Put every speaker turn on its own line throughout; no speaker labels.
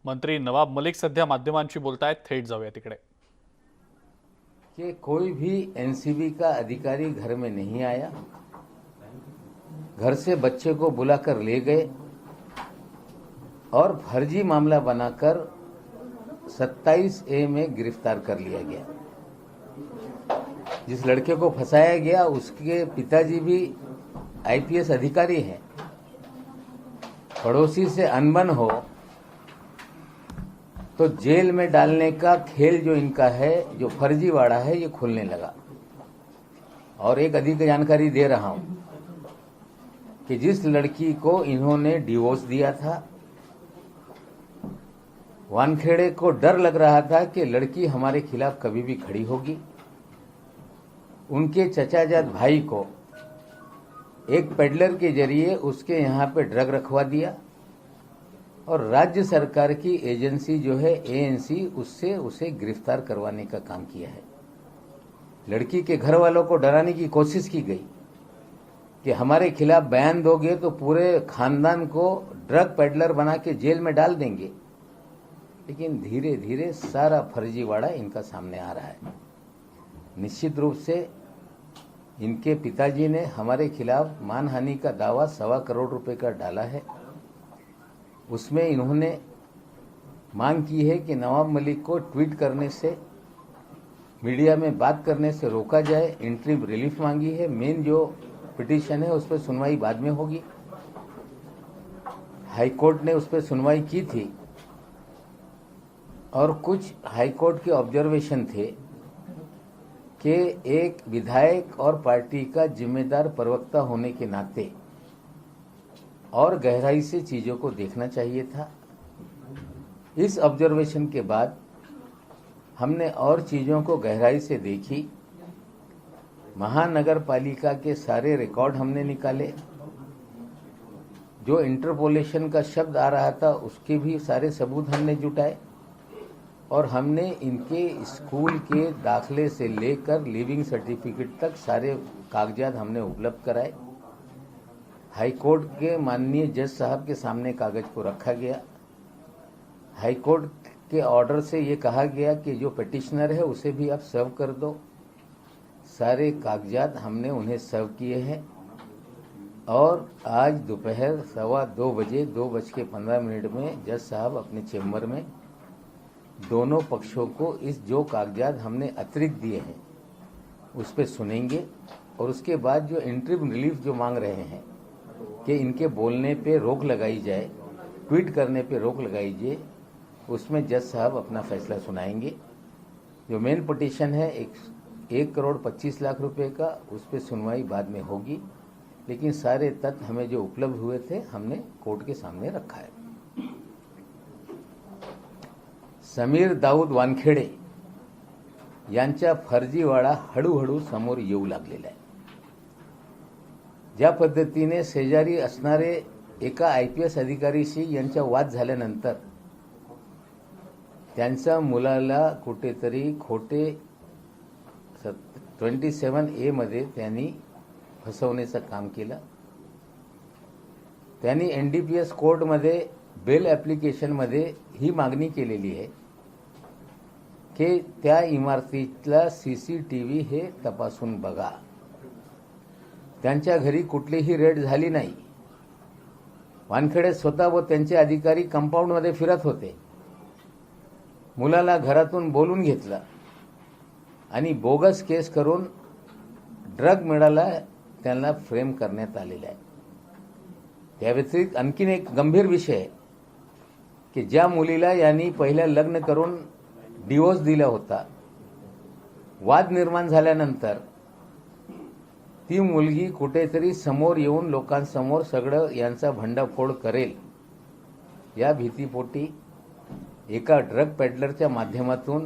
मंत्री नवाब मलिक सध्या माध्यमांशी बोलतायत, थेट जाऊया तिकडे।
कि कोई भी एनसीबी का अधिकारी घर में नहीं आया, घर से बच्चे को बुलाकर ले गए और फर्जी मामला बनाकर 27A में गिरफ्तार कर लिया गया। जिस लड़के को फंसाया गया उसके पिताजी भी आईपीएस अधिकारी हैं। पड़ोसी से अनबन हो तो जेल में डालने का खेल जो इनका है, जो फर्जीवाड़ा है, ये खुलने लगा। और एक अधिक जानकारी दे रहा हूं कि जिस लड़की को इन्होंने डिवोर्स दिया था, वानखेड़े को डर लग रहा था कि लड़की हमारे खिलाफ कभी भी खड़ी होगी। उनके चचाजाद भाई को एक पेडलर के जरिए उसके यहाँ पे ड्रग रखवा दिया और राज्य सरकार की एजेंसी जो है एएनसी, उससे उसे गिरफ्तार करवाने का काम किया है। लड़की के घर वालों को डराने की कोशिश की गई कि हमारे खिलाफ बयान दोगे तो पूरे खानदान को ड्रग पेडलर बना के जेल में डाल देंगे। लेकिन धीरे धीरे सारा फर्जीवाड़ा इनका सामने आ रहा है। निश्चित रूप से इनके पिताजी ने हमारे खिलाफ मानहानि का दावा 1.25 करोड़ रुपए का डाला है। उसमें इन्होंने मांग की है कि नवाब मलिक को ट्वीट करने से, मीडिया में बात करने से रोका जाए। इंटरिम रिलीफ मांगी है। मेन जो पिटीशन है उस पर सुनवाई बाद में होगी। हाईकोर्ट ने उस पर सुनवाई की थी और कुछ हाईकोर्ट के ऑब्जर्वेशन थे कि एक विधायक और पार्टी का जिम्मेदार प्रवक्ता होने के नाते और गहराई से चीजों को देखना चाहिए था। इस ऑब्जर्वेशन के बाद हमने और चीजों को गहराई से देखी। महानगर पालिका के सारे रिकॉर्ड हमने निकाले। जो इंटरपोलेशन का शब्द आ रहा था उसके भी सारे सबूत हमने जुटाए और हमने इनके स्कूल के दाखले से लेकर लिविंग सर्टिफिकेट तक सारे कागजात हमने उपलब्ध कराए। हाईकोर्ट के माननीय जज साहब के सामने कागज को रखा गया। हाईकोर्ट के ऑर्डर से ये कहा गया कि जो पिटिशनर है उसे भी आप सर्व कर दो। सारे कागजात हमने उन्हें सर्व किए हैं और आज दोपहर 2:15 बजे 2:15 में जज साहब अपने चेम्बर में दोनों पक्षों को इस जो कागजात हमने अतिरिक्त दिए हैं उस पर सुनेंगे और उसके बाद जो इंटरिम रिलीफ जो मांग रहे हैं कि इनके बोलने पे रोक लगाई जाए, ट्वीट करने पे रोक लगाई जाए, उसमें जज साहब अपना फैसला सुनाएंगे। जो मेन पिटीशन है 1,25,00,000 रुपए का, उस पर सुनवाई बाद में होगी। लेकिन सारे तथ्य हमें जो उपलब्ध हुए थे हमने कोर्ट के सामने रखा है। समीर दाऊद वानखेडे यांचा फर्जीवाडा हळूहळू समोर येऊ लागलेला आहे। ज्या पद्धतीने शेजारी असणारे एका आयपीएस अधिकारीशी यांचा वाद झाल्यानंतर त्यांच्या मुलाला कुठेतरी खोटे 27A मध्ये त्यांनी फसवण्याचं काम केलं। त्यांनी एनडीपीएस कोर्टमध्ये बेल ॲप्लिकेशनमध्ये ही मागणी केलेली आहे की त्या इमारतीतला सीसीटीव्ही हे तपासून बघा। त्यांच्या घरी कुठलीही रेड झाली नाही। वानखेडे स्वतः व त्यांचे अधिकारी कंपाऊंडमध्ये फिरत होते। मुलाला घरातून बोलून घेतलं आणि बोगस केस करून ड्रग मिळाला त्यांना फ्रेम करण्यात आलेला आहे। त्या व्यतिरिक्त आणखीन एक गंभीर विषय आहे की ज्या मुलीला यांनी पहिल्या लग्न करून डिवोर्स दिला होता, वाद निर्माण झाल्यानंतर ती मुलगी कुठेतरी समोर येऊन लोकांसमोर सगळं यांचा भंडाफोड करेल या भीतीपोटी एका ड्रग पेडलरच्या माध्यमातून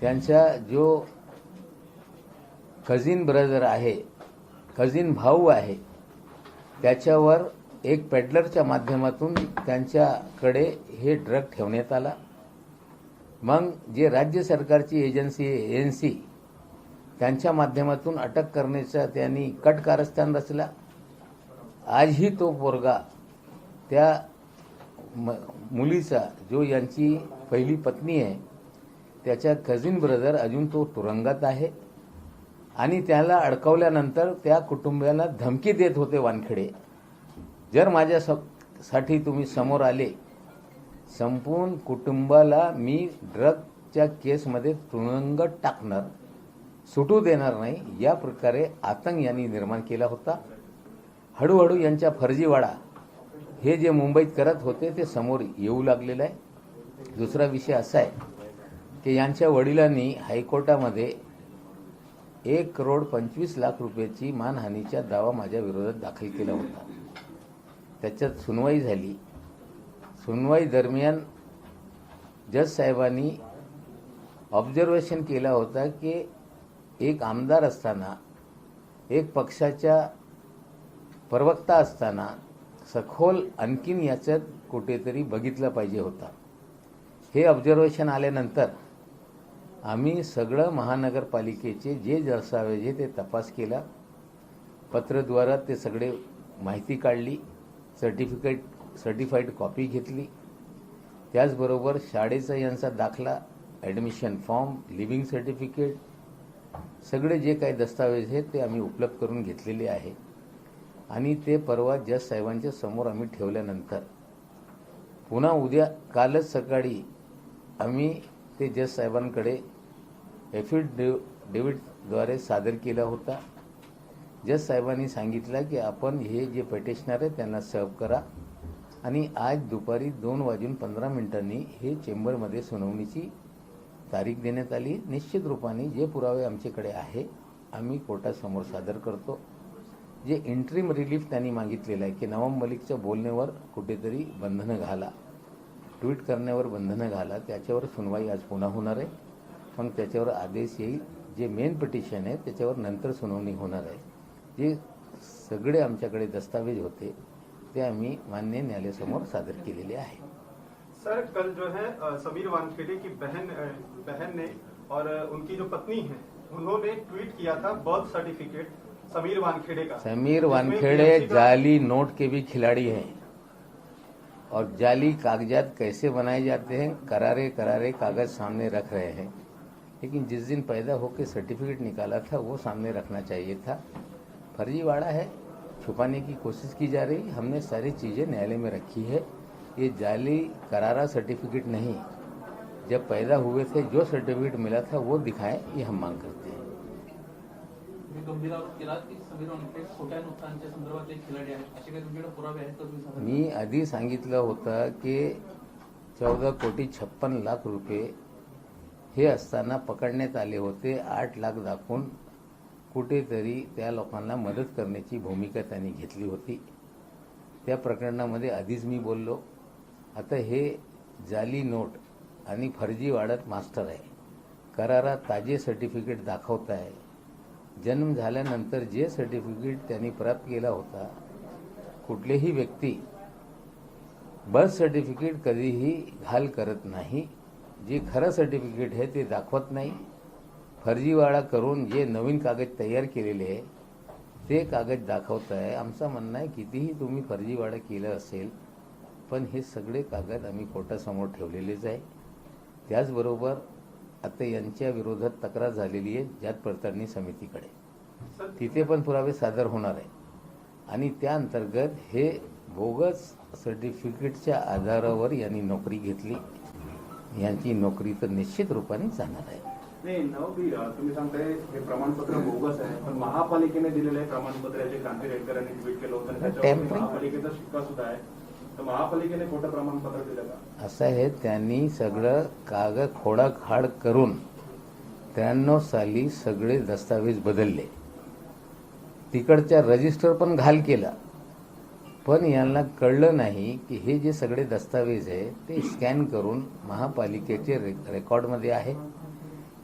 त्यांचा जो कझिन ब्रदर आहे, कझिन भाऊ आहे, त्याच्यावर एक पेडलरच्या माध्यमातून त्यांच्याकडे हे ड्रग ठेवण्यात आला। मग जे राज्य सरकारची एजन्सी एएनसी त्यांच्या माध्यमातून अटक करण्याचा त्यांनी कट कारस्थान रचला। आजही तो पोरगा त्या मुलीचा जो यांची पहिली पत्नी आहे त्याचा कझिन ब्रदर अजून तो तुरुंगात आहे आणि त्याला अडकवल्यानंतर त्या कुटुंबियाला धमकी देत होते वानखेडे, जर माझ्यासाठी तुम्ही समोर आले संपूर्ण कुटुंबाला मी ड्रगच्या केसमध्ये तुरुंगात टाकणार, सुटू देणार नाही, या प्रकारे आतंक यांनी निर्माण केला होता. हळूहळू यांच्या फर्जीवाडा हे जे मुंबईत करत होते ते समोर येऊ लागलेलं आहे. दुसरा विषय असा आहे की यांच्या वडिलांनी हायकोर्टामध्ये 1,25,00,000 रुपयाची मानहानीचा दावा माझ्या विरोधात दाखल केला होता. त्याच्यात सुनवाई झाली. सुनवाई दरम्यान जज साहेबांनी ऑब्झर्वेशन केला होता की एक आमदार असताना, एक पक्षाच्या प्रवक्ता असताना सखोल आणखीन याच्यात कुठेतरी बघितलं पाहिजे होता. हे ऑब्झर्वेशन आल्यानंतर आम्ही सगळं महानगरपालिकेचे जे दस्तावेज आहे ते तपास केला, पत्रद्वारा ते सगळे माहिती काढली, सर्टिफाईड कॉपी घेतली. त्याचबरोबर शाळेचा यांचा दाखला, ॲडमिशन फॉर्म, लिव्हिंग सर्टिफिकेट, सगळे जे काही दस्तावेज आहेत ते आम्ही उपलब्ध करून घेतलेले आहे आणि ते परवा जज साहेबांच्या समोर आम्ही ठेवल्यानंतर पुन्हा उद्या कालच सकाळी आम्ही ते जज साहेबांकडे एफिडेव्हिटद्वारे सादर केला होता. जज साहेबांनी सांगितलं की आपण हे जे पेटिशनर आहे त्यांना सर्व करा आणि आज दुपारी 2:15 हे चेंबरमध्ये सुनावणीची तारीख देण्यात आली. निश्चित रूपाने जे पुरावे आमच्याकडे आहे आम्ही कोर्टासमोर सादर करतो. जे इंटरिम रिलीफ त्यांनी मागितलेलं आहे की नवाब मलिकच्या बोलण्यावर कुठेतरी बंधनं घाला, ट्विट करण्यावर बंधनं घाला, त्याच्यावर सुनवाई आज पुन्हा होणार आहे. पण त्याच्यावर आदेश येईल. जे मेन पिटिशन आहे त्याच्यावर नंतर सुनावणी होणार आहे. जे सगळे आमच्याकडे दस्तावेज होते ते आम्ही मान्य न्यायालयासमोर सादर केलेले आहे.
सर, कल जो है समीर वानखेड़े की बहन ने और उनकी जो पत्नी है उन्होंने ट्वीट किया था बर्थ सर्टिफिकेट समीर वानखेड़े का.
समीर वानखेड़े जाली नोट के भी खिलाड़ी हैं और जाली कागजात कैसे बनाए जाते हैं, करारे करारे कागज सामने रख रहे हैं. लेकिन जिस दिन पैदा होकर सर्टिफिकेट निकाला था वो सामने रखना चाहिए था. फर्जीवाड़ा है, छुपाने की कोशिश की जा रही. हमने सारी चीज़ें न्यायालय में रखी है. ये जाली करारा सर्टिफिकेट नहीं, जब पैदा हुए थे जो सर्टिफिकेट मिला था वो दिखाएं, ये हम मांग करते हैं. मी आधी सांगितलं होतं की 14,56,00,000 रुपये हे असताना पकडण्यात आले होते. 8 लाख दाखवून कुठेतरी त्या लोकांना मदत करण्याची भूमिका त्यांनी घेतली होती. त्या प्रकरणामध्ये आधीच मी बोललो. आता हे जाली नोट आणि फर्जी वाढत मास्टर आहे. करारा ताजे सर्टिफिकेट दाखवत आहे. जन्म झाल्यानंतर जे सर्टिफिकेट त्यांनी प्राप्त केला होता, कुठलेही व्यक्ती बर्थ सर्टिफिकेट कधीही घाल करत नाही. जे खरं सर्टिफिकेट आहे ते दाखवत नाही. फर्जीवाडा करून जे नवीन कागद तयार केलेले आहे ते कागद दाखवत आहे. आमचं म्हणणं आहे कितीही तुम्ही फर्जीवाडा केलं असेल पण हे सगळे कागद आम्ही कोर्टासमोर ठेवलेलेच आहे. त्याचबरोबर आता यांच्या विरोधात तक्रार झालेली आहे जात पडताळणी समितीकडे. तिथे पण पुरावे सादर होणार आहे आणि त्या अंतर्गत हे बोगस सर्टिफिकेटच्या आधारावर यांनी नोकरी घेतली. यांची नोकरी तर निश्चित रूपाने जाणार आहे.
नाही नवबी तुम्ही सांगताय हे प्रमाणपत्र बोगस आहे, पण महापालिकेने दिलेले प्रमाणपत्र जे क्रांती रेडकरांनी ट्विट केलं होतं त्याच्यावर महापालिकेचा शिक्का सुद्धा आहे. तर महापालिकेने खोटं प्रमाणपत्र दिलं का?
असं आहे, त्यांनी सगळं कागद खोडाखाड करून 93 साली सगळे दस्तावेज बदलले. तिकडच्या रजिस्टर पण घाल केला. पण यांना कळलं नाही की हे जे सगळे दस्तावेज आहे ते स्कॅन करून महापालिकेचे रेकॉर्डमध्ये आहे.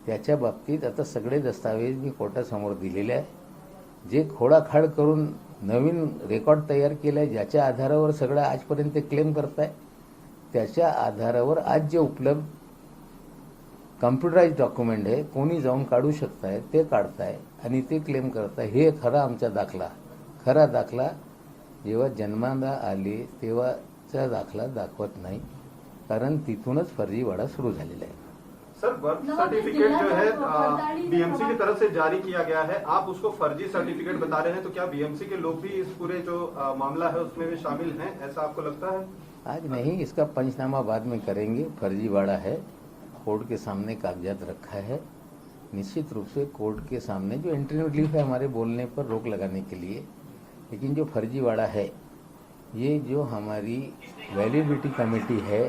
त्याच्या बाबतीत आता सगळे दस्तावेज मी कोर्टासमोर दिलेले आहे. जे खोडाखाड करून नवीन रेकॉर्ड तयार केलं आहे, ज्याच्या आधारावर सगळं आजपर्यंत क्लेम करताय, त्याच्या आधारावर आज जे उपलब्ध कम्प्युटराइज डॉक्युमेंट आहे कोणी जाऊन काढू शकताय ते काढताय आणि ते क्लेम करताय. हे खरा आमचा दाखला. खरा दाखला जेव्हा जन्माला आले तेव्हाचा दाखला दाखवत नाही. कारण तिथूनच फर्जीवाडा सुरू झालेला आहे.
सर, बर्थ सर्टिफिकेट जो है बीएमसी की तरफ से जारी किया गया है, आप उसको फर्जी सर्टिफिकेट बता रहे हैं, तो क्या बीएमसी के लोग भी इस पूरे जो मामला है उसमें भी शामिल हैं, ऐसा आपको लगता है?
आज नहीं, इसका पंचनामा बाद में करेंगे. फर्जीवाड़ा है, कोर्ट के सामने कागजात रखा है. निश्चित रूप से कोर्ट के सामने जो एंट्री रिलीफ है हमारे बोलने पर रोक लगाने के लिए, लेकिन जो फर्जीवाड़ा है ये जो हमारी वैलिडिटी कमेटी है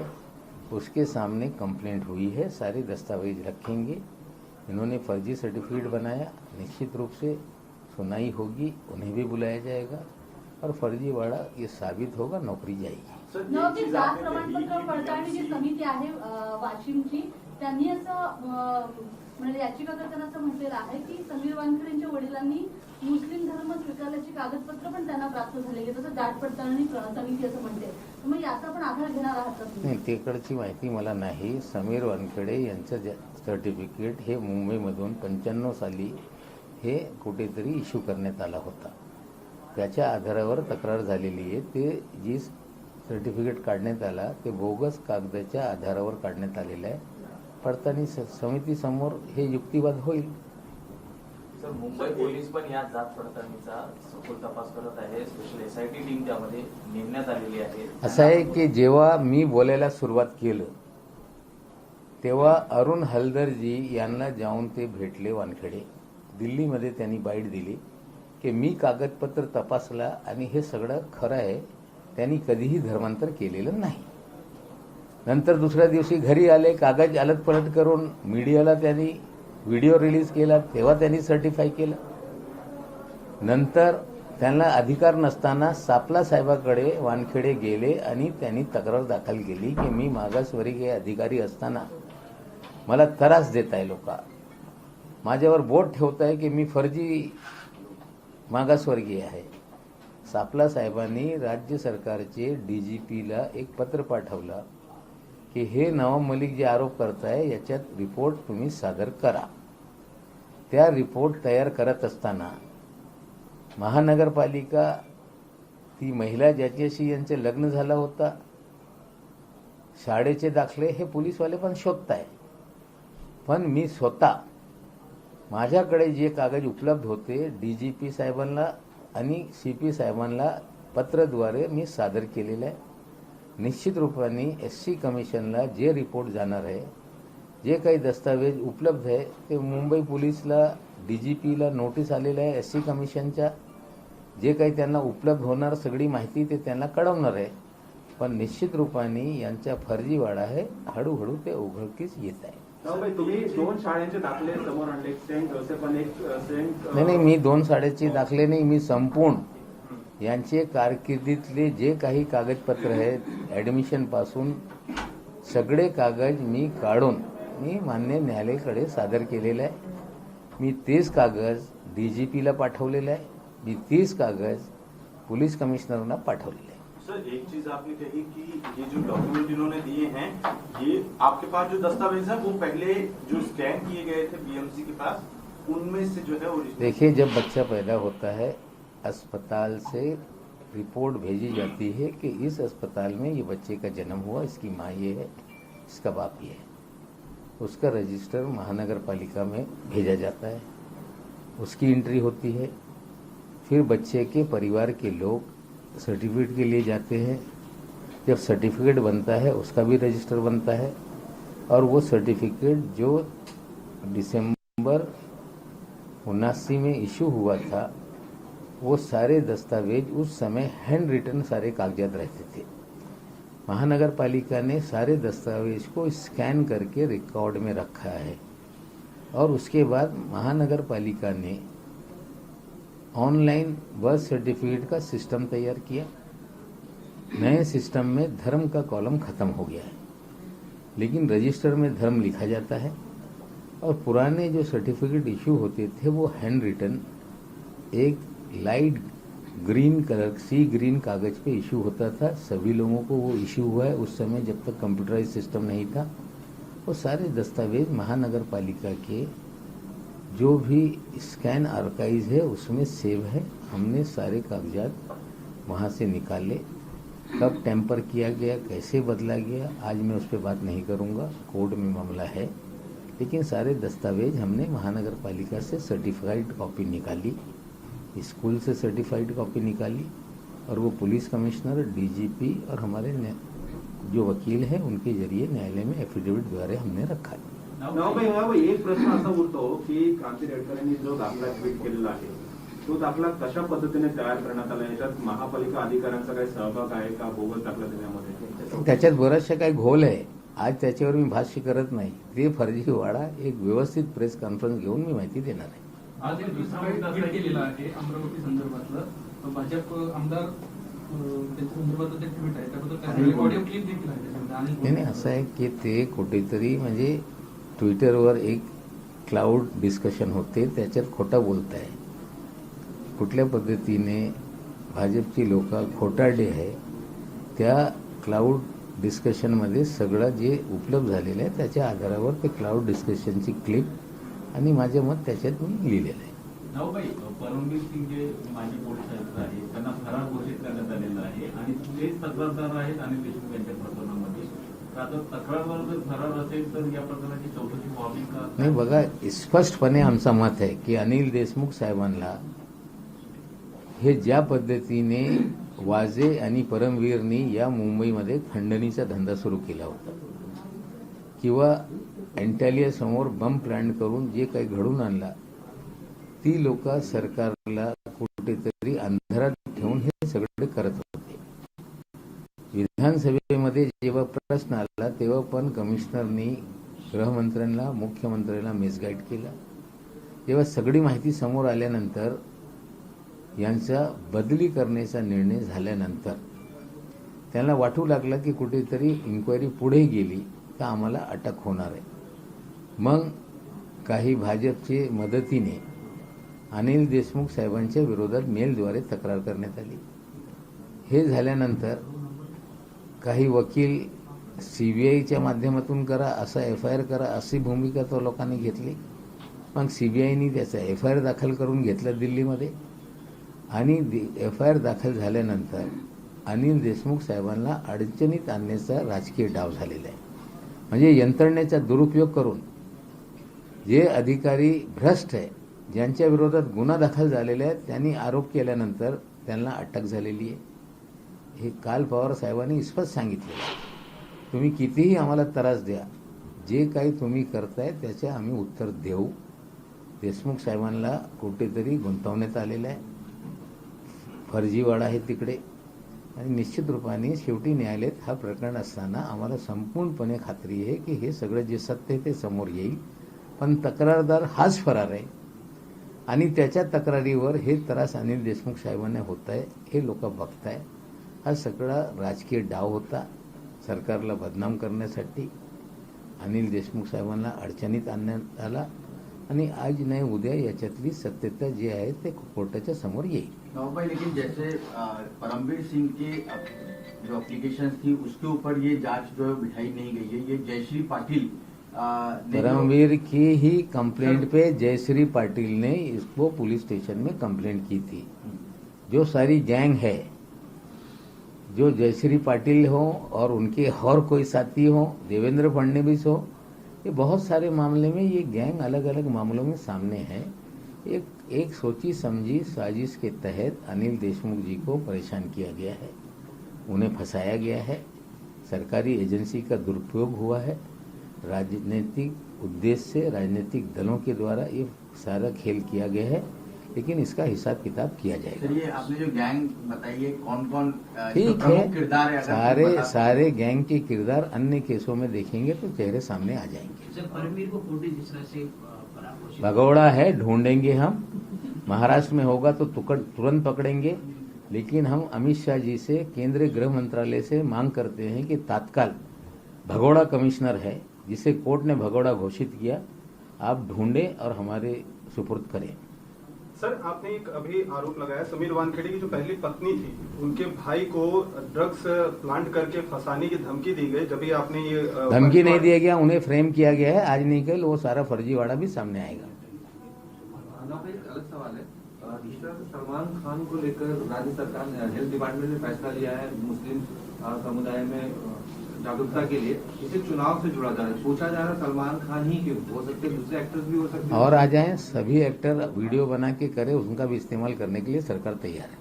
उसके सामने कंप्लेंट हुई है. सारे दस्तावेज रखेंगे. इन्होंने फर्जी सर्टिफिकेट बनाया, निश्चित रूप से सुनाई होगी, उन्हें भी बुलाया जाएगा और फर्जीवाड़ा ये साबित होगा, नौकरी जाएगी.
नवकी जात प्रमाणपत्र पडताळणी जी समिती आहे वाशिमची, त्यांनी असं म्हणजे याचिकाकर्त्यांना असं म्हटलेलं आहे की समीर वानखेडेंच्या वडिलांनी मुस्लिम धर्म स्वीकारल्याची कागदपत्र पण त्यांना प्राप्त झालेली, तसं जात पडताळणी समिती असं म्हणते. मग याचा पण आधार घेणार आहात का तुम्ही?
नाही, तिकडची माहिती मला नाही. समीर वानखेडे यांचं सर्टिफिकेट हे मुंबईमधून 95 साली हे कुठेतरी इश्यू करण्यात आला होता. त्याच्या आधारावर तक्रार झालेली आहे. ते जी सर्टिफिकेट काढण्यात आला ते बोगस कागदाच्या आधारावर काढण्यात आलेलं आहे. पडताळणी समितीसमोर हे युक्तिवाद होईल.
सर, मुंबई पोलीस पण या जात पडताळणीचा सखोल तपास करत आहे. स्पेशल एसआयटी टीम त्यामध्ये नेमण्यात आलेली आहे.
असं आहे की जेव्हा मी बोलायला सुरुवात केलं तेव्हा अरुण हलदरजी यांना जाऊन ते भेटले. वानखेडे दिल्लीमध्ये त्यांनी बाईट दिली की मी कागदपत्र तपासला आणि हे सगळं खरं आहे, त्यांनी कधीही धर्मांतर केलेलं नाही. नंतर दुसऱ्या दिवशी घरी आले, कागद अलट पलट करून मीडियाला त्यांनी व्हिडिओ रिलीज केला, तेव्हा त्यांनी सर्टिफाय केलं. नंतर त्यांना अधिकार नसताना सापला साहेबाकडे वानखेडे गेले आणि त्यांनी तक्रार दाखल केली की मी मागासवर्गीय अधिकारी असताना मला त्रास देत आहे, लोक माझ्यावर बोट ठेवत आहे की मी फर्जी मागासवर्गीय आहे. सापला साहेबांनी राज्य सरकारचे डीजीपीला एक पत्र पाठवलं की हे नवाब मलिक जे आरोप करताय याच्यात रिपोर्ट तुम्ही सादर करा. त्या रिपोर्ट तयार करत असताना महानगरपालिका ती महिला ज्याच्याशी यांचे लग्न झालं होता, शाळेचे दाखले हे पोलीसवाले पण शोधताय. पण मी स्वतः माझ्याकडे जे कागद उपलब्ध होते डीजीपी साहेबांना आणि सीपी साहेबांना पत्राद्वारे मी सादर केलेलं आहे. निश्चित रूपाने एससी कमिशनला जे रिपोर्ट जाणार आहे, जे काही दस्तावेज उपलब्ध आहे ते मुंबई पोलीसला डीजीपीला नोटीस आलेलं आहे. एससी कमिशनच्या जे काही त्यांना उपलब्ध होणार सगळी माहिती ते त्यांना कळवणार आहे. पण निश्चित रूपाने यांचा फर्जीवाडा आहे, हळूहळू ते उघडकीस येत आहे.
तुम्ही 2 शाळांचे दाखले समोर आणले, सेंट जोसेफ आणि सेंट
नाही, मी 2 शाळेचे दाखले नाही, मी संपूर्ण यांचे कारकिर्दीतले जे काही कागदपत्र आहेत ॲडमिशन पासून सगळे कागद मी काढून मी मान्य न्यायालयाकडे सादर केलेलं आहे. मी 30 कागद डीजीपीला पाठवलेलं आहे. मी 30 कागद पुलिस कमिश्नरना पाठवलेले आहे.
सर, एक चीज आपने कही कि ये जो डॉक्यूमेंट इन्होंने दिए हैं, ये आपके पास जो दस्तावेज है वो पहले जो स्कैन किए गए थे बीएमसी के पास, उनमें से जो है ओरिजिनल।
देखिए, जब बच्चा पैदा होता है अस्पताल से रिपोर्ट भेजी जाती है कि इस अस्पताल में ये बच्चे का जन्म हुआ, इसकी माँ ये है, इसका बाप ये है. उसका रजिस्टर महानगर पालिका में भेजा जाता है, उसकी एंट्री होती है. फिर बच्चे के परिवार के लोग सर्टिफिकेट के लिए जाते हैं. जब सर्टिफिकेट बनता है उसका भी रजिस्टर बनता है और वो सर्टिफिकेट जो दिसंबर 79 में इशू हुआ था वो सारे दस्तावेज उस समय हैंड रिटन सारे कागजात रहते थे. महानगर पालिका ने सारे दस्तावेज को स्कैन करके रिकॉर्ड में रखा है और उसके बाद महानगर पालिका ने ऑनलाइन बर्थ सर्टिफिकेट का सिस्टम तैयार किया. नए सिस्टम में धर्म का कॉलम खत्म हो गया है, लेकिन रजिस्टर में धर्म लिखा जाता है और पुराने जो सर्टिफिकेट इशू होते थे वो हैंड रिटन एक लाइट ग्रीन कलर सी ग्रीन कागज पे इशू होता था. सभी लोगों को वो इशू हुआ है. उस समय जब तक कंप्यूटराइज सिस्टम नहीं था, वो सारे दस्तावेज महानगर पालिका के जो भी स्कैन आर्काइव है उसमें सेव है. हमने सारे कागजात वहाँ से निकाले कब टेम्पर किया गया, कैसे बदला गया, आज मैं उस पर बात नहीं करूंगा, कोर्ट में मामला है। लेकिन सारे दस्तावेज हमने महानगर पालिका से सर्टिफाइड कॉपी निकाली, स्कूल से सर्टिफाइड कॉपी निकाली, और वो पुलिस कमिश्नर, डीजीपी और हमारे जो वकील हैं उनके जरिए न्यायालय में एफिडेविट द्वारे हमने रखा है।
नावभाई, एक प्रश्न असा उरतो की क्रांती रेडकरांनी जो दाखला ट्विट केलेला आहे तो दाखला कशा पद्धतीने तयार करण्यात आला, याच्यात महापालिका अधिकाऱ्यांचा काही सहभाग आहे का, बोगस दाखला देण्यामध्ये?
त्याच्यात बराचशा काही घोल आहे, आज त्याच्यावर मी भाष्य करत नाही। ते फर्जीवाडा एक व्यवस्थित प्रेस कॉन्फरन्स घेऊन मी माहिती देणार आहे।
आज एक दुसरा मुद्दा ट्विट केलेला आहे अमरावती संदर्भातलं, भाजप आमदार त्यांच्या संदर्भातलं ते ट्विट आहे, त्याबद्दल काही ऑडिओ क्लिप देखील आहे त्याच्यामध्ये।
नाही, असं आहे की ते कुठेतरी म्हणजे ट्विटरवर एक क्लाउड डिस्कशन होते, त्याच्यात खोटा बोलत आहे। कुठल्या पद्धतीने भाजपची लोक खोटारडे आहे, त्या क्लाउड डिस्कशनमध्ये सगळं जे उपलब्ध झालेलं आहे त्याच्या आधारावर ते क्लाउड डिस्कशनची क्लिप आणि माझे मत त्याच्यात मी लिहिलेलं आहे।
नावभाई, परमवीर सिंग जे माजी पोलीस आयुक्त आहेत त्यांना फरार घोषित करण्यात आलेलं आहे आणि तेच तक्रारदार आहेत अनिल देशमुख यांच्या प्रकरणामध्ये। तर आता तक्रारदार जर फरार असेल तर या प्रकरणाची चौकशी व्हावी का?
नाही, बघा, स्पष्टपणे आमचं मत आहे की अनिल देशमुख साहेबांना हे ज्या पद्धतीने वाजे आणि परमवीरनी या मुंबईमध्ये खंडणीचा धंदा सुरू केला होता किंवा एंटॅलिया समोर बम प्लॅन करून जे काही घडून आणला, ती लोक सरकारला कुठेतरी अंधारात ठेवून हे सगळे करत होते। विधानसभेमध्ये जेव्हा प्रश्न आला तेव्हा पण कमिशनरनी गृहमंत्र्यांना, मुख्यमंत्र्यांना मिसगाईड केला। जेव्हा सगळी माहिती समोर आल्यानंतर यांचा बदली करण्याचा निर्णय झाल्यानंतर त्यांना वाटू लागला की कुठेतरी इन्क्वायरी पुढे गेली तर आम्हाला अटक होणार आहे। मग काही भाजपचे मदतीने अनिल देशमुख साहेबांच्या विरोधात मेलद्वारे तक्रार करण्यात आली। हे झाल्यानंतर काही वकील सीबीआयच्या माध्यमातून करा, असा एफआयआर करा, अशी भूमिका तो लोकांनी घेतली। मग सीबीआयनी त्याचा एफआयआर दाखल करून घेतला दिल्लीमध्ये आणि एफआयआर दाखल झाल्यानंतर अनिल देशमुख साहेबांना अडचणीत आणण्याचा राजकीय डाव झालेला आहे। म्हणजे यंत्रणेचा दुरुपयोग करून जे अधिकारी भ्रष्ट आहे, ज्यांच्या विरोधात गुन्हा दाखल झालेला आहे, त्यांनी आरोप केल्यानंतर त्यांना अटक झालेली आहे। हे काल पवार साहेबांनी स्पष्ट सांगितले, तुम्ही कितीही आम्हाला त्रास द्या, जे काही तुम्ही करताय त्याचे आम्ही उत्तर देऊ। देशमुख साहेबांना कुठेतरी गुंतवण्यात आलेलं आहे, फर्जीवाडा आहे तिकडे, आणि निश्चित रूपाने शेवटी न्यायालयात हा प्रकरण असताना आम्हाला संपूर्णपणे खात्री आहे की हे सगळं जे सत्य आहे ते समोर येईल। पण तक्रारदार हाच फरार आहे आणि त्याच्या तक्रारीवर हे त्रास अनिल देशमुख साहेबांना होत आहे, हे लोक बघताय। हा सगळा राजकीय डाव होता सरकारला बदनाम करण्यासाठी। अनिल देशमुख साहेबांना अडचणीत आणण्यात आला आणि आज नाही उद्या याच्यातली सत्यता जी आहे ते कोर्टाच्या समोर येईल।
भाई, लेकिन जैसे परमवीर सिंह की जो एप्लीकेशन थी उसके ऊपर ये जांच जो है बिठाई नहीं गई है। ये जयश्री पाटिल
परमवीर की ही कंप्लेंट पे जयश्री पाटिल ने इसको पुलिस स्टेशन में कंप्लेंट की थी। जो सारी गैंग है, जो जयश्री पाटिल हो और उनके और कोई साथी हो, देवेंद्र फडणवीस हो, ये बहुत सारे मामले में ये गैंग अलग अलग मामलों में सामने है। एक सोची समझी साजिश के तहत अनिल देशमुख जी को परेशान किया गया है, उन्हें फंसाया गया है, सरकारी एजेंसी का दुरुपयोग हुआ है, राजनीतिक उद्देश्य से राजनीतिक दलों के द्वारा ये सारा खेल किया गया है। लेकिन इसका हिसाब किताब किया जाएगा।
सर, ये आपने जो गैंग बताई है, कौन कौन
ठीक है,
किरदार है?
सारे गैंग के किरदार अन्य केसों में देखेंगे तो चेहरे सामने आ जाएंगे।
सर, परमवीर को कोर्ट जिस तरह से
भगौड़ा है, ढूंढेंगे हम, महाराष्ट्र में होगा तो तुरंत पकड़ेंगे। लेकिन हम अमित शाह जी से, केंद्रीय गृह मंत्रालय से मांग करते हैं कि तत्काल भगौड़ा कमिश्नर है जिसे कोर्ट ने भगौड़ा घोषित किया, आप ढूंढे और हमारे सुपुर्द करें।
सर, आपने एक अभी आरोप लगाया समीर वानखेड़े की जो पहली पत्नी थी, उनके भाई को ड्रग्स प्लांट करके फंसाने की धमकी दी गई। जब भी आपने ये
धमकी नहीं दिया गया, उन्हें फ्रेम किया गया है। आज नहीं कल वो सारा फर्जीवाड़ा भी सामने आएगा।
एक अलग सवाल है,
सर, सलमान खान को लेकर राज्य सरकार ने, हेल्थ डिपार्टमेंट ने फैसला लिया है मुस्लिम समुदाय में जागरूकता के लिए इसे चुनाव से जुड़ा जा रहा है। पूछा जा रहा है सलमान खान ही क्यों, हो सकते हैं दूसरे एक्टर्स भी हो सकते हैं
और आ जाएं, सभी एक्टर वीडियो बना के करें, उनका भी इस्तेमाल करने के लिए सरकार तैयार है।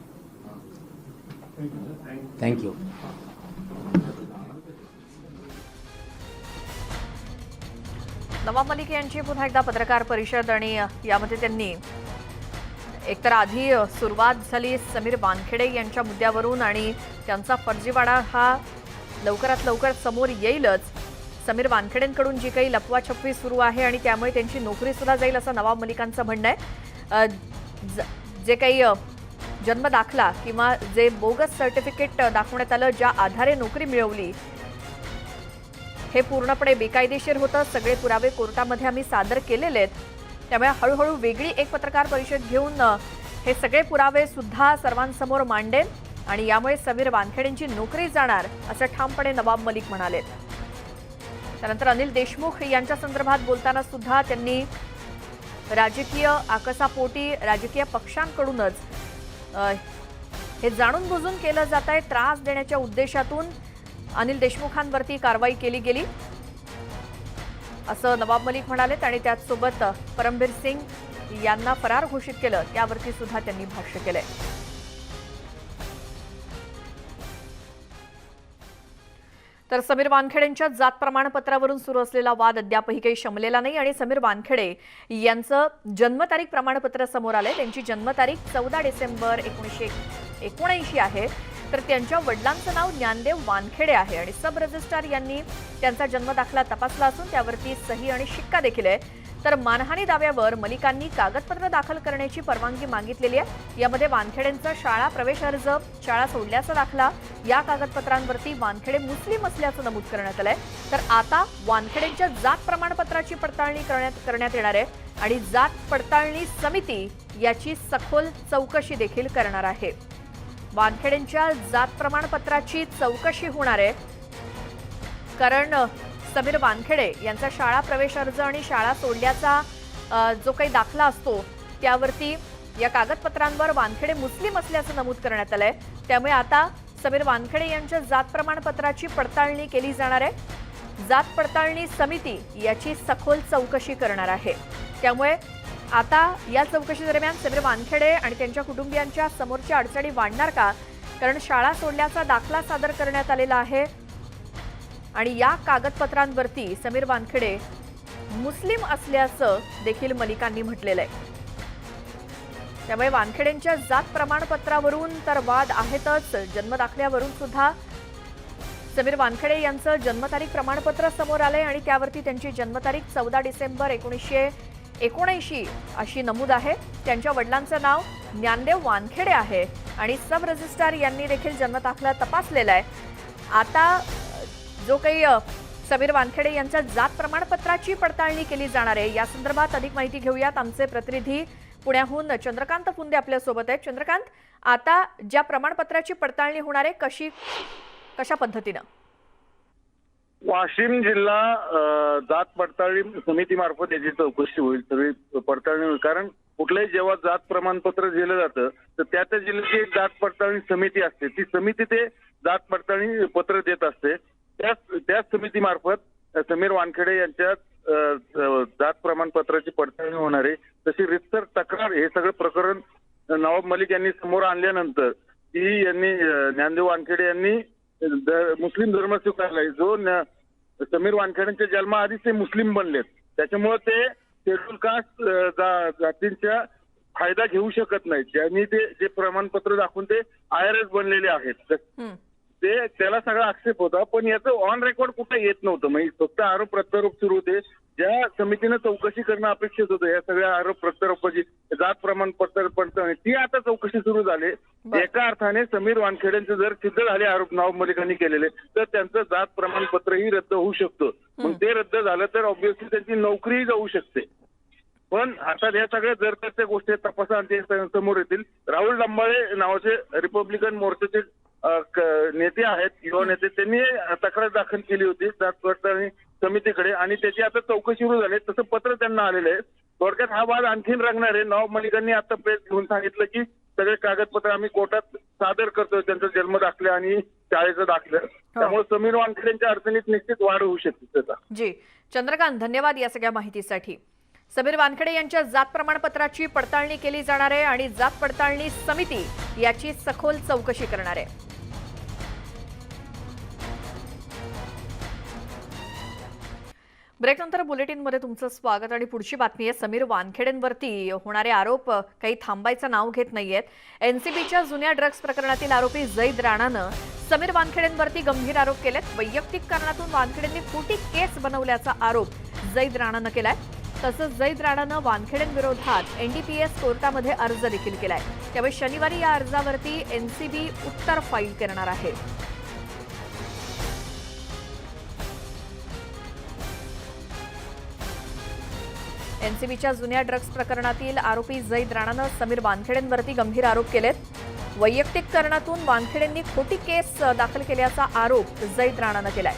Thank you.
नवाब मलिक यांची पुन्हा एकदा पत्रकार परिषद आणि यामध्ये त्यांनी एकतर आधी सुरुवात झाली समीर वानखेडे यांच्या मुद्द्यावरून आणि त्यांचा फर्जीवाडा हा लवकरात लवकर समोर येईलच। समीर वानखेडेंकडून जी काही लपवाछपवी सुरू आहे आणि त्यामुळे त्यांची नोकरी सुद्धा जाईल असं नवाब मलिकांचं म्हणणं आहे। जे काही जन्म दाखला किंवा जे बोगस सर्टिफिकेट दाखवण्यात आलं, ज्या आधारे नोकरी मिळवली, हे पूर्णपणे बेकायदेशीर होतं। सगळे पुरावे कोर्टामध्ये आम्ही सादर केलेले आहेत। त्यामुळे हळूहळू वेगळी एक पत्रकार परिषद घेऊन हे सगळे पुरावे सुद्धा सर्वांसमोर मांडेन आणि यामुळे समीर वानखेडेंची नोकरी जाणार असं ठामपणे नवाब मलिक म्हणाले। त्यानंतर अनिल देशमुख यांच्या संदर्भात बोलताना सुद्धा त्यांनी राजकीय आकसापोटी राजकीय पक्षांकडूनच हे जाणून बुजून केलं जात आहे, त्रास देण्याच्या उद्देशातून अनिल देशमुखांवरती कारवाई केली गेली असं नवाब मलिक म्हणाले। आणि त्याचसोबत परमबीर सिंग यांना फरार घोषित केलं, त्यावरती सुद्धा त्यांनी भाष्य केलंय। तर समीर वानखेडेंच्या जात प्रमाणपत्रावरून सुरू असलेला वाद अद्यापही काही शमलेला नाही आणि समीर वानखेडे यांचं जन्मतारीख प्रमाणपत्र समोर आलंय। त्यांची जन्मतारीख 14 डिसेंबर 1979 आहे। तर त्यांच्या वडिलांचं नाव ज्ञानदेव वानखेडे आहे आणि सब रजिस्ट्रार यांनी त्यांचा जन्मदाखला तपासला असून त्यावरती सही आणि शिक्का देखील आहे। तर मानहानी दाव्यावर मलिकांनी कागदपत्र दाखल करण्याची परवानगी मागितलेली आहे। यामध्ये वानखेडेंचा शाळा प्रवेश अर्ज, शाळा सोडल्याचा दाखला, या कागदपत्रांवरती वानखेडे मुस्लिम असल्याचं नमूद करण्यात आलंय। तर आता वानखेडेंच्या जात प्रमाणपत्राची पडताळणी करण्यात येणार आहे आणि जात पडताळणी समिती याची सखोल चौकशी देखील करणार आहे। वानखेडेंच्या जात प्रमाणपत्राची चौकशी होणार आहे कारण समीर वानखेडे यांचा शाळा प्रवेश अर्ज आणि शाळा सोडल्याचा जो काही दाखला असतो त्यावरती या कागदपत्रांवर वानखेडे मुस्लिम असल्याचं नमूद करण्यात आलंय। त्यामुळे आता समीर वानखेडे यांच्या जात प्रमाणपत्राची पडताळणी केली जाणार आहे। जात पडताळणी समिती याची सखोल चौकशी करणार आहे। त्यामुळे आता या चौकशी दरम्यान समीर वानखेडे आणि त्यांच्या कुटुंबियांच्या समोरच्या अडचणी वाढणार का, कारण शाळा सोडल्याचा दाखला सादर करण्यात आलेला आहे आणि या कागदपत्रांवरती समीर वानखेडे मुस्लिम असल्याचं देखील मलिकांनी म्हटलेलं आहे। त्यामुळे वानखेडेंच्या जात प्रमाणपत्रावरून तर वाद आहेतच, जन्मदाखल्यावरून सुद्धा समीर वानखेडे यांचं जन्मतारीख प्रमाणपत्र समोर आलंय आणि त्यावरती त्यांची जन्मतारीख 14 डिसेंबर 1979 अशी नमूद आहे। त्यांच्या वडिलांचं नाव ज्ञानदेव वानखेडे आहे आणि सब रजिस्ट्रार यांनी देखील जन्मदाखला तपासलेला आहे। आता जो काही समीर वानखेडे यांच्या जात प्रमाणपत्राची पडताळणी केली जाणार आहे, या संदर्भात अधिक माहिती घेऊयात। आमचे प्रतिनिधी पुण्याहून चंद्रकांत फुंदे आपल्या सोबत आहेत। चंद्रकांत, आता ज्या प्रमाणपत्राची पडताळणी होणार आहे कशा पद्धतीनं?
वाशिम जिल्हा जात पडताळणी समितीमार्फत याची चौकशी होईल, सगळी पडताळणी होईल। कारण कुठलंही जेव्हा जात प्रमाणपत्र दिलं जातं तर त्या जिल्ह्याची एक जात पडताळणी समिती असते, ती समिती ते जात पडताळणी पत्र देत असते। त्याच समितीमार्फत समीर वानखेडे यांच्या जात प्रमाणपत्राची पडताळणी होणार आहे। तशी रितसर तक्रार हे सगळं प्रकरण नवाब मलिक यांनी समोर आणल्यानंतर ती यांनी ज्ञानदेव वानखेडे यांनी मुस्लिम धर्म स्वीकारलाय, जो समीर वानखेडेंच्या जन्माआधीच ते मुस्लिम बनलेत, त्याच्यामुळे ते शेड्यूल कास्ट जातींचा फायदा घेऊ शकत नाहीत। ज्यांनी ते जे प्रमाणपत्र दाखवून ते IRS बनलेले आहेत ते त्याला सगळा आक्षेप होता, पण याचं ऑन रेकॉर्ड कुठे येत नव्हतं। म्हणजे फक्त आरोप प्रत्यारोप सुरू होते। ज्या समितीनं चौकशी करणं अपेक्षित होतं या सगळ्या आरोप प्रत्यारोपाची जात प्रमाणपत्र पडताळणी, ती आता चौकशी सुरू झाली। एका अर्थाने समीर वानखेडेंचे जर सिद्ध झाले आरोप नवाब मलिकांनी केलेले तर त्यांचं जात प्रमाणपत्रही रद्द होऊ शकतं। मग ते रद्द झालं तर ऑब्व्हियसली त्यांची नोकरीही जाऊ शकते। पण आता या सगळ्या जर त्या गोष्टी तपासांती समोर येतील। राहुल डंबाळे नावाचे रिपब्लिकन मोर्चाचे नेते आहेत, युवा नेते, त्यांनी तक्रार दाखल केली होती जात पडताळणी समितीकडे आणि त्याची आता चौकशी सुरू झाली। तसं पत्र त्यांना आलेलं आहे थोडक्यात हा वाद आणखीन रंगणार आहे. नवाब मलिकांनी आता प्रेस घेऊन सांगितलं की सगळे कागदपत्र आम्ही कोर्टात सादर करतोय, त्यांचं जन्म दाखलं आणि शाळेचं दाखलं. त्यामुळे समीर वानखेडेंच्या अडचणीत निश्चित वाढ होऊ शकते त्याचा.
जी चंद्रकांत, धन्यवाद या सगळ्या माहितीसाठी. समीर वानखेडे यांच्या जात प्रमाणपत्राची पडताळणी केली जाणार आहे आणि जात पडताळणी समिती याची सखोल चौकशी करणार आहे. ब्रेकनंतर बुलेटिनमध्ये तुमचं स्वागत आणि पुढची बातमी आहे समीर वानखेडेंवरती होणारे आरोप काही थांबायचं नाव घेत नाहीयेत. एनसीबीच्या जुन्या ड्रग्ज प्रकरणातील आरोपी जैद राणानं समीर वानखेडेंवरती गंभीर आरोप केलेत. वैयक्तिक कारणातून वानखेडेंनी खोटी केस बनवल्याचा आरोप जैद राणानं केलाय. तसंच जैद राणानं वानखेडेंविरोधात एनडीपीएस कोर्टामध्ये अर्ज देखील केलाय. त्यामुळे शनिवारी या अर्जावरती एनसीबी उत्तर फाईल करणार आहे. एनसीबीच्या जुन्या ड्रग्ज प्रकरणातील आरोपी जैद राणानं समीर वानखेडेंवरती गंभीर आरोप केलेत. वैयक्तिक कारणातून वानखेडेंनी खोटी केस दाखल केल्याचा आरोप जैद राणानं केलाय.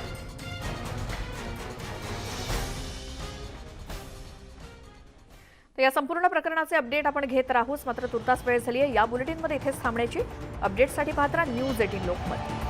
तर या संपूर्ण प्रकरणाचे अपडेट आपण घेत राहूच. मात्र तुर्तास वेळ झाली आहे. या बुलेटिनमध्ये इथेच थांबण्याची. अपडेटसाठी पाहत राहा न्यूज 18 लोकमत.